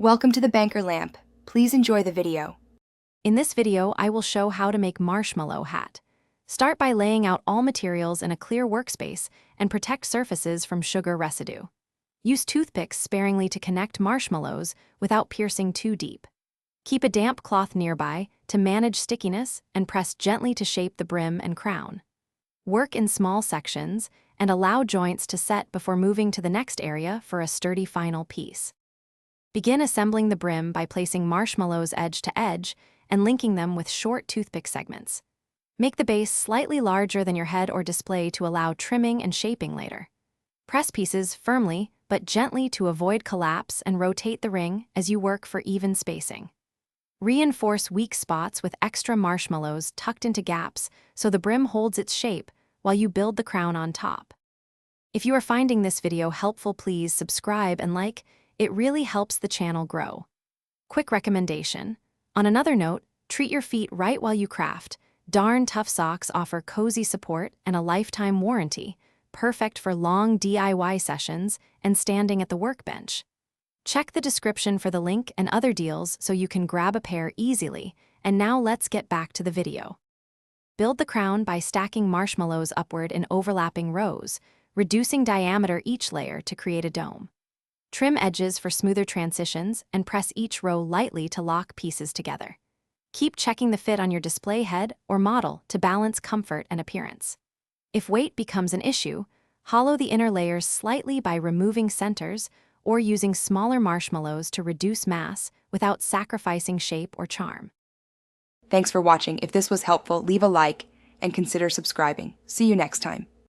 Welcome to the Banker Lamp. Please enjoy the video. In this video, I will show how to make marshmallow hat. Start by laying out all materials in a clear workspace and protect surfaces from sugar residue. Use toothpicks sparingly to connect marshmallows without piercing too deep. Keep a damp cloth nearby to manage stickiness and press gently to shape the brim and crown. Work in small sections and allow joints to set before moving to the next area for a sturdy final piece. Begin assembling the brim by placing marshmallows edge to edge and linking them with short toothpick segments. Make the base slightly larger than your head or display to allow trimming and shaping later. Press pieces firmly but gently to avoid collapse and rotate the ring as you work for even spacing. Reinforce weak spots with extra marshmallows tucked into gaps so the brim holds its shape while you build the crown on top. If you are finding this video helpful, please subscribe and like. It really helps the channel grow. Quick recommendation. On another note, treat your feet right while you craft. Darn Tough socks offer cozy support and a lifetime warranty, perfect for long DIY sessions and standing at the workbench. Check the description for the link and other deals so you can grab a pair easily. And now let's get back to the video. Build the crown by stacking marshmallows upward in overlapping rows, reducing diameter each layer to create a dome. Trim edges for smoother transitions and press each row lightly to lock pieces together. Keep checking the fit on your display head or model to balance comfort and appearance. If weight becomes an issue, hollow the inner layers slightly by removing centers or using smaller marshmallows to reduce mass without sacrificing shape or charm. Thanks for watching. If this was helpful, leave a like and consider subscribing. See you next time.